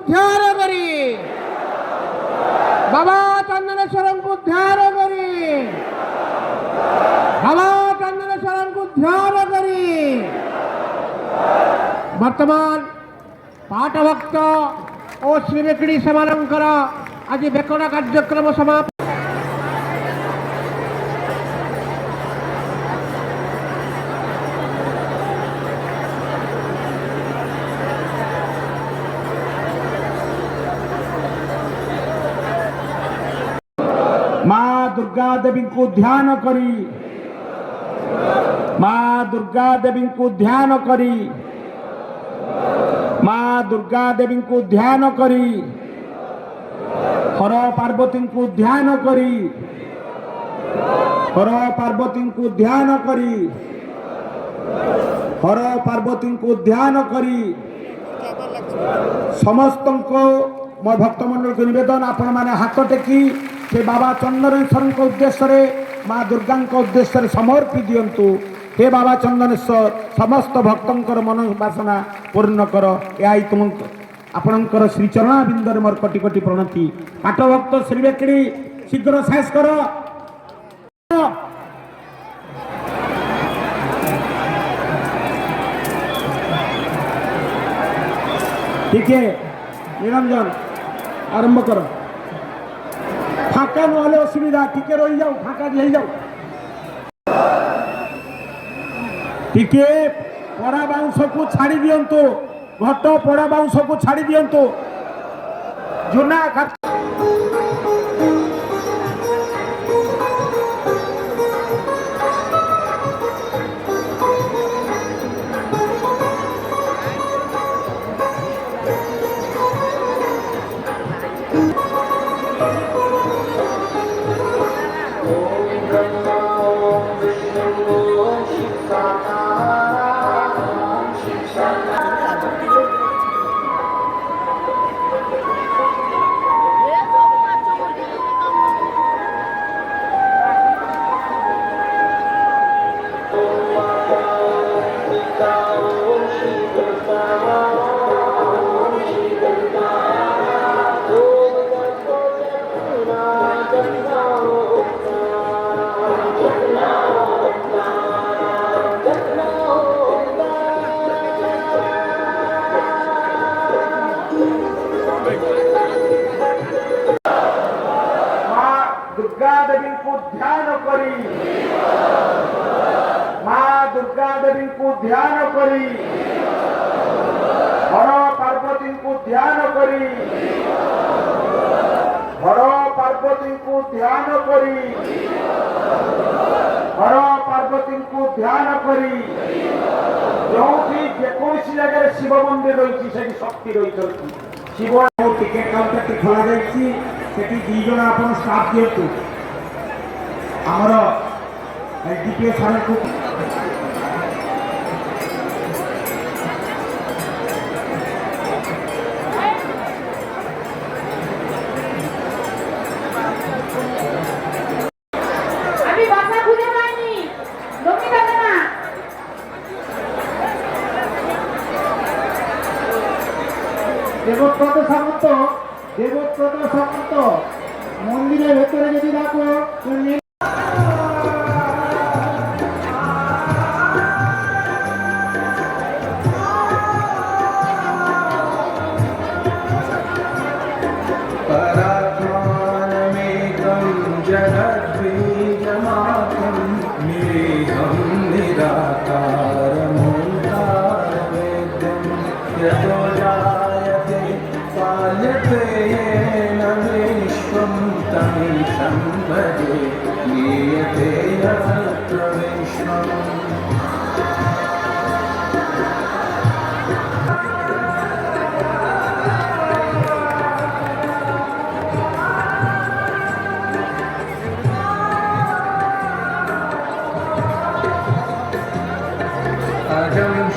ध्यान करी बाबा चंदनेश्वर को ध्यान करी बाबा चंदनेश्वर को ध्यान करी वर्तमान पाठभक्त और श्रीवेकड़ी सेमानंकर आज बेकड़ा कार्यक्रम समाप्त माँ दुर्गा देवी को ध्यान करी माँ दुर्गा देवी को ध्यान करी माँ दुर्गा देवी को ध्यान करी हर पार्वती को ध्यान करी हर पार्वती को ध्यान करी हर पार्वती को ध्यान करी समस्त को मो भक्तमंडल को निवेदन आपण माने हाथ टेकी से बाबा चंदनेश्वर को उद्देश्य माँ दुर्गा उद्देश्य समर्पी दियंतु हे बाबा चंदनेश्वर समस्त भक्तंकर मनोवासना पूर्ण कर या तुम आपणकर श्रीचरणा बिंदर मोर कोटि कोटि प्रणति पाठभक्त श्रीवेकड़ी शीघ्र शेष कर ठीक है निरंजन आरंभ करो फाँका ना असुविधा टिके रही जाओ फाँका रही जाओ टिके पड़ा बाउंस को छाड़ी दियंतु घट पड़ा बाउंस को छाड़ी दियंतु जुना दुर्गा देवी को ध्यान करी माँ दुर्गा देवी को ध्यान करी हर पार्वती को ध्यान करी हर पार्वती को ध्यान करी हर पार्वती को ध्यान करी जो जेकोसी जगह शिव मंदिर रही शक्ति रही शिव टिकेट काउंटर टी खोल जाए दी जन आप स्टाफ दिंतु आमर डीपीओ सार को देवव्रत सामंत मंदिर भेतरे यदि डाको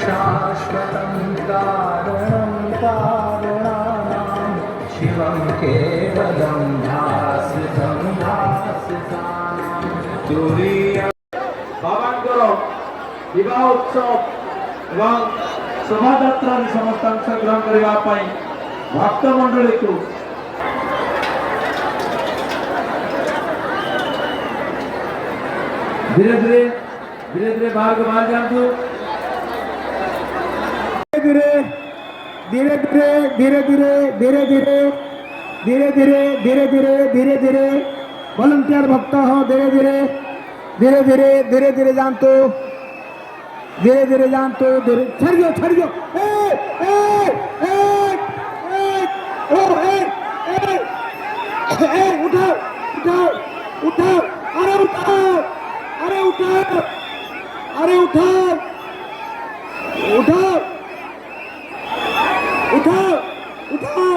शाश्वतं कारणं कारुणानां शिवं केवलं भासितं भासितानां तुरीयं बाबांकर विवाह उत्सव एवं शोभायात्रा समस्त अंशग्रहण करने ভক্তমণ্ডলীকে धीरे धीरे धीरे धीरे बाहर को बाहर जाओ धीरे धीरे धीरे धीरे धीरे धीरे धीरे धीरे धीरे धीरे धीरे धीरे वॉलंटियर भक्त हो धीरे धीरे धीरे धीरे धीरे धीरे जानतो धीरे धीरे जानतो धीरे छड़ियो ए ए ए ओ ए उठाओ उठाओ उठाओ अरे उठाओ अरे उठाओ अरे उठाओ उठाओ उठाओ उठाओ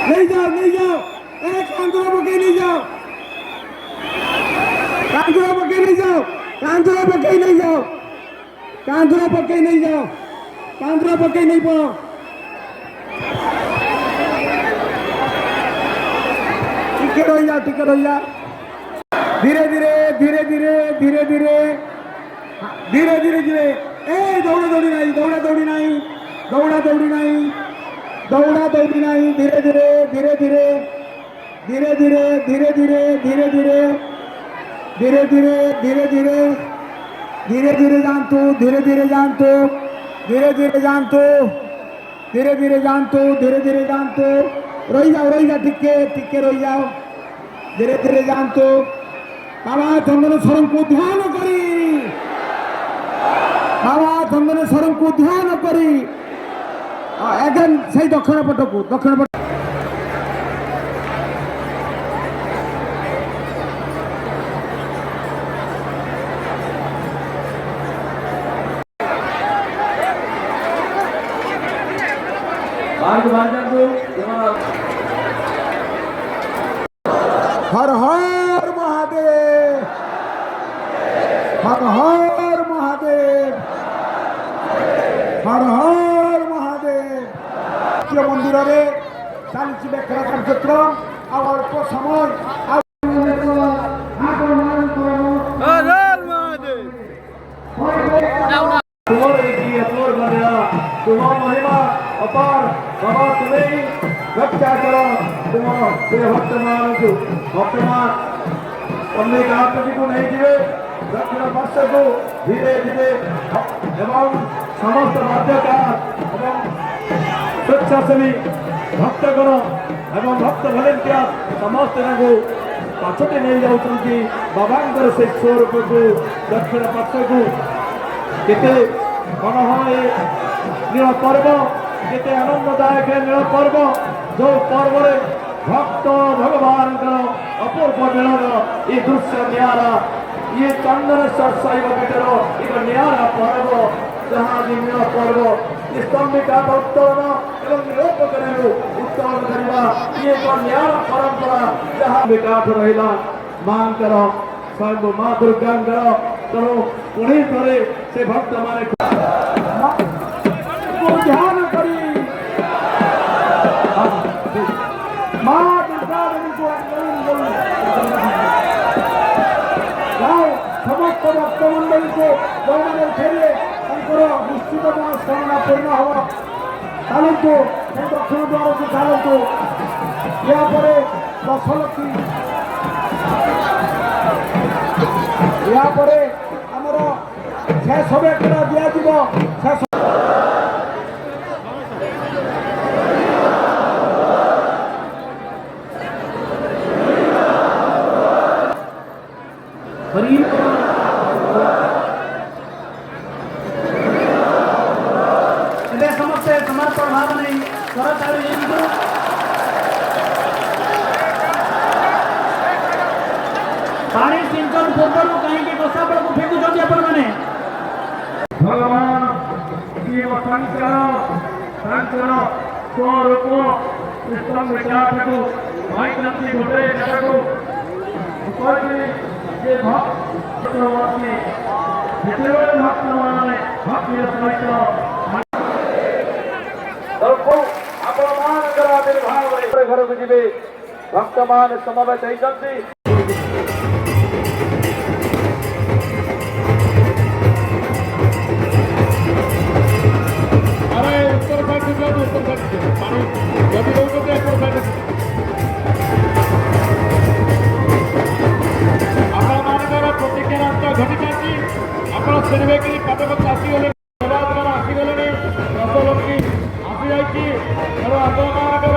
नहीं जाओ कांतरा पके नहीं जाओ कांतरा पके नहीं जाओ कांतरा पके नहीं जाओ कांतरा पके नहीं जाओ कांतरा पके नहीं पड़ो टिकट हो जा धीरे धीरे धीरे धीरे धीरे धीरे धीरे धीरे धीरे ए दौड़ा दौड़ी नहीं दौड़ा दौड़ी नहीं दौड़ा दौड़ी नहीं दौड़ा दौड़ी नहीं धीरे धीरे धीरे धीरे धीरे धीरे धीरे धीरे धीरे धीरे धीरे धीरे धीरे धीरे धीरे धीरे जानतो धीरे धीरे जानतो धीरे धीरे जानतो धीरे धीरे जानतो धीरे धीरे जानतो रही जाओ टिके रही जाओ धीरे धीरे जानतो बाबा चंद्रेश्वर को ध्यान करी बाबा चंद्रेश्वर को ध्यान करी एगेन से दक्षिण पट को दक्षिण पट बाहर को बाहर जाओ हर हर महादेव हर हर महादेव हर हर महादेव मंदिर में चलती बेखरा कार्यक्रम आ अल्प समय तुम्हार महिमा अपार बाबा तुम्हें रक्षा करो तुम्हारे भक्तमान तुमने कहा को नहीं दिए दक्षिण पार्श्व को धीरे धीरे एवं समस्त बाध्यकार एवं स्वेच्छासेवी भक्तगण एवं भक्त भलेंटियर समस्त को पछटे नहीं जाऊँगी बाबांकर से स्वरूप को दक्षिण पार्श्व को केते कौन है नील पर्व केते आनंददायक नील पर्व जो पर्व भक्त भगवान अपूर्व मिलन ये दृश्य निरा ये चंद्रेश्वर शैव पीठर एक निरा पर्व जहाँ नील पर्व स्तंभिका उत्तोलन एवं निरूपक उत्तोलन करवा ये एक निरा परंपरा जहाँ विकास रहा मां स्वयं माँ दुर्गा तेणु पुणी थे से भक्त माने ध्यान करी माँ दुर्गा समस्त भक्त मंडली को जो फेरे निश्चित मनस्कामना पूर्ण हम चलतु दक्षिण द्वार को चलतु यापर 10 लक्ष यापर आमर शेष बेकरा दिज्व समस्त समर्पण भाव नहीं पानी सिंचन पूर्व कहीं गोसापड़ को फेंकुंट आपण मैंने भगवान स्वरूप उत्तम विचार को गोटे भक्त मान भक्ति सहित घर को जी भक्त मान समवेत होती उत्तर ପାଠକ ଆସିଗଲେ ସଭାମାନ ଆସିଗଲେଣି ଦଶଲକ୍ଷ୍ମୀ ଆସିଯାଇଛି ତେଣୁ ଆପଣମାନଙ୍କର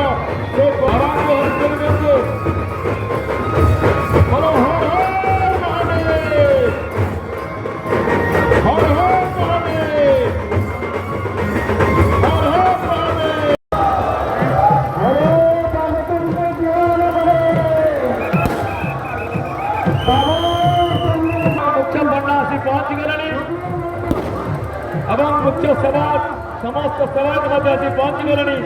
ସେ ବାବାଙ୍କୁ ହରି ଦିଅନ୍ତୁ। ହର ହର ମହାଦେବ ହର ହର ମହାଦେବ ହର ହର ମହାଦେବ ମୁଖ୍ୟ ପଣ୍ଡା ଆସି ପହଞ୍ଚିଗଲେଣି ଏବଂ ମୁଖ୍ୟ ସେବା ସମସ୍ତ ସେବାୟତ ମଧ୍ୟ ଆସି ପହଞ୍ଚିଗଲେଣି।